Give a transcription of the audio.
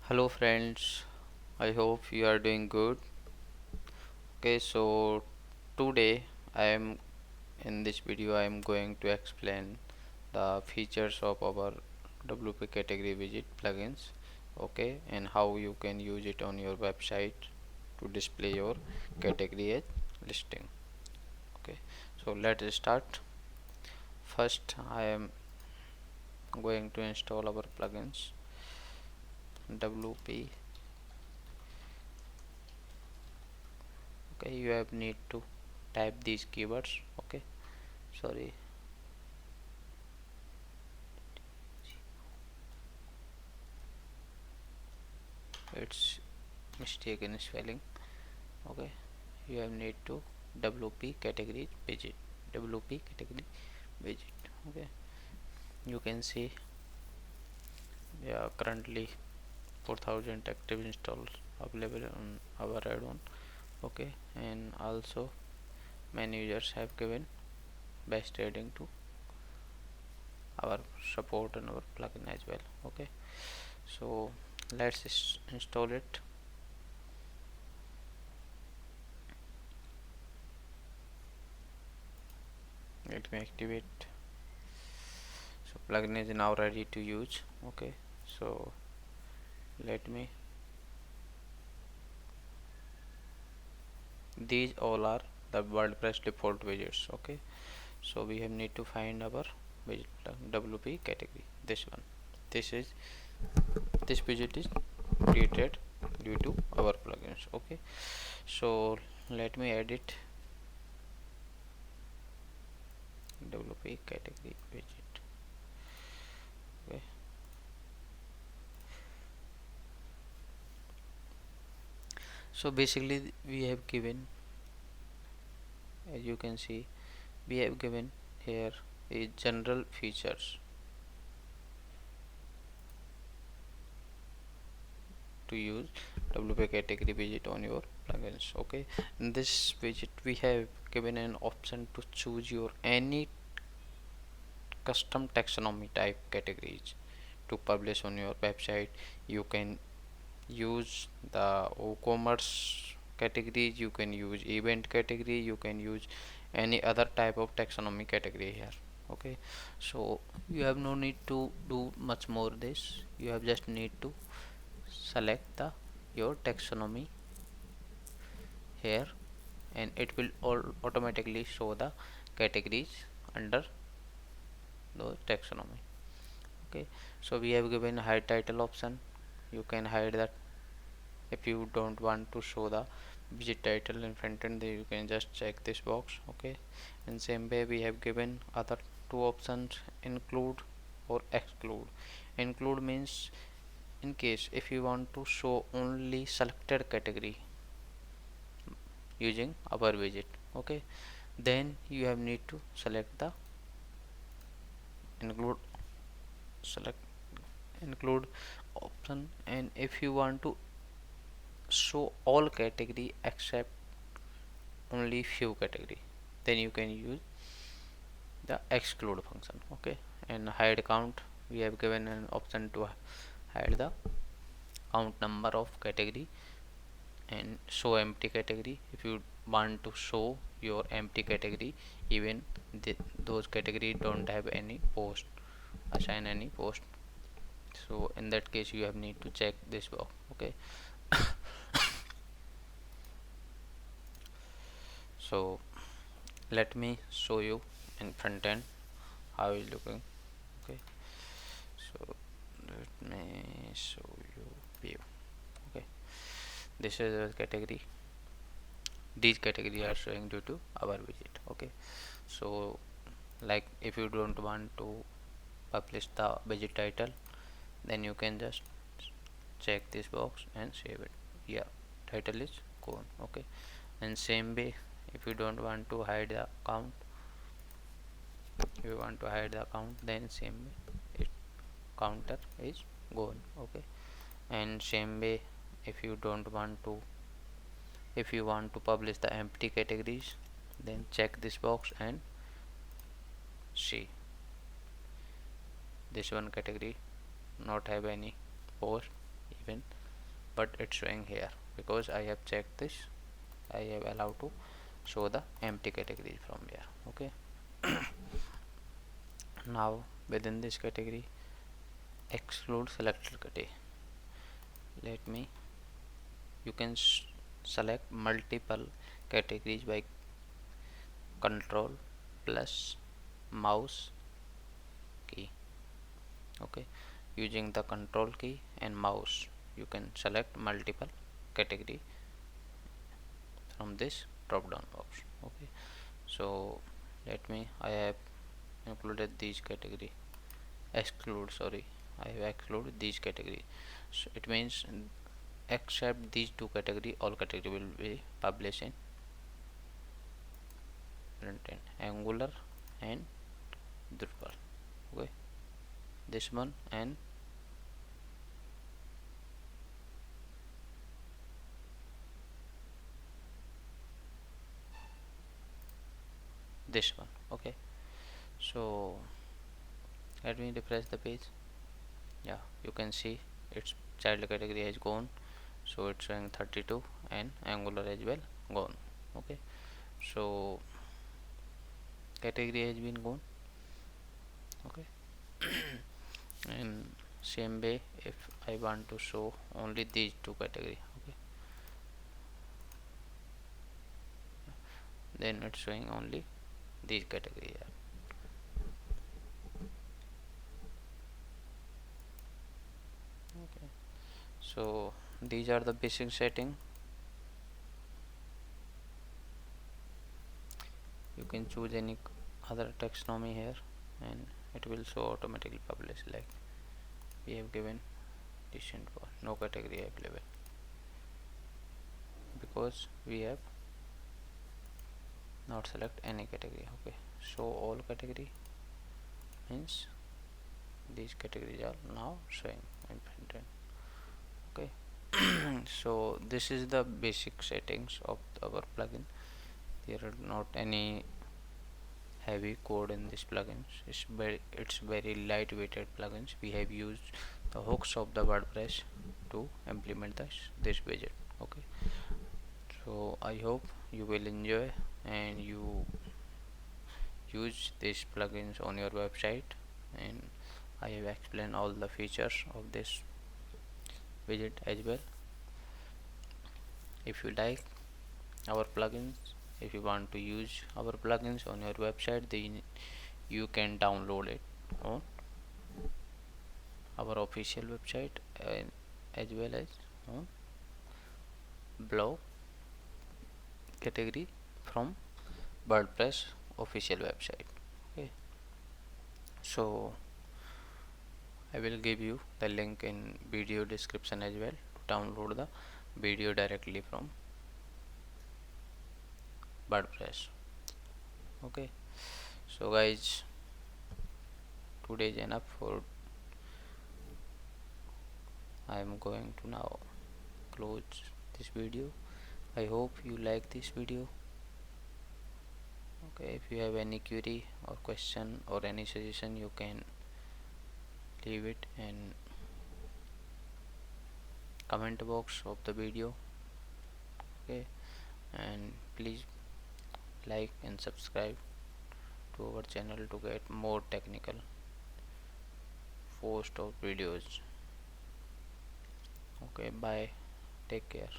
Hello friends, I hope you are doing good. Okay, so today I am in this video I am going to explain the features of our WP category widget plugins, okay, and how you can use it on your website to display your category as listing. Okay, so let's start. First I am going to install our plugins WP. Okay, you have need to type these keywords. Okay, sorry, it's mistake in spelling. Okay, you have need to WP category widget, WP category widget. Okay, you can see, yeah, currently 4000 active installs available on our add-on. Okay, and also many users have given best rating to our support and our plugin as well. Okay, so let's install it. Let me activate. So plugin is now ready to use. Okay, so let me, these all are the WordPress default widgets. Okay, so we have need to find our widget WP category, this one. This is this widget is created due to our plugins. Okay, so let me edit WP category widget. Okay, so basically we have given, as you can see, we have given here is general features to use WP category widget on your plugins. Okay, in this widget we have given an option to choose your any custom taxonomy type categories to publish on your website. You can use the commerce categories, you can use event category, you can use any other type of taxonomy category here. Okay, so you have no need to do much more this. You have just need to select the your taxonomy here, and it will all automatically show the categories under the taxonomy. Okay, so we have given hide title option. You can hide that if you don't want to show the widget title in front end, then you can just check this box. Okay, in same way we have given other two options, include or exclude. Include means in case if you want to show only selected category using our widget. Okay, then you have need to select the include, select include option, and if you want to show all category except only few category, then you can use the exclude function. Okay, and hide count, we have given an option to hide the count number of category, and show empty category if you want to show your empty category, even those category don't have any post, assign any post. So in that case you have need to check this box. Okay, so let me show you in front end how is looking. Okay, so let me show you view. Okay, this is a category, these category are showing due to our widget. Okay, so like if you don't want to publish the widget title, then you can just check this box and save it. Yeah, title is gone. Okay, and same way if you don't want to hide the account, if you want to hide the account, then same way it counter is gone. Okay, and same way if you don't want to, if you want to publish the empty categories, then check this box and see this one category not have any post, even but it's showing here because I have checked this. I have allowed to show the empty categories from here. Okay. Now within this category, exclude selected category. Let me, you can select multiple categories by control plus mouse key. Okay, using the control key and mouse you can select multiple category from this drop down box. Okay, so let me, I have included these category, exclude, sorry, I have excluded these category. So it means except these two category, all category will be published in front-end, Angular and Drupal. Okay, this one and this one. Okay, so let me refresh the page. Yeah, you can see its child category has gone, so it's showing 32 and Angular as well gone. Okay, so category has been gone. Okay, and same way if I want to show only these two category, okay, then it's showing only these category here. Okay, so these are the basic setting. You can choose any other taxonomy here and it will show automatically publish, like we have given decent for no category available because we have not select any category. Okay, show all category means these categories are now showing in front end. Okay, so this is the basic settings of our plugin. There are not any heavy code in this plugins. It's very lightweighted plugins. We have used the hooks of the WordPress to implement this widget. Okay, so I hope you will enjoy and you use these plugins on your website, and I have explained all the features of this widget as well. If you like our plugins, if you want to use our plugins on your website, then you can download it on our official website and as well as on blog category from WordPress official website. Okay, so I will give you the link in video description as well to download the video directly from WordPress. Okay, so guys, today is enough for, I am going to now close this video. I hope you like this video. Okay, if you have any query or question or any suggestion, you can leave it in comment box of the video. Okay, and please like and subscribe to our channel to get more technical post of videos. Okay, bye, take care.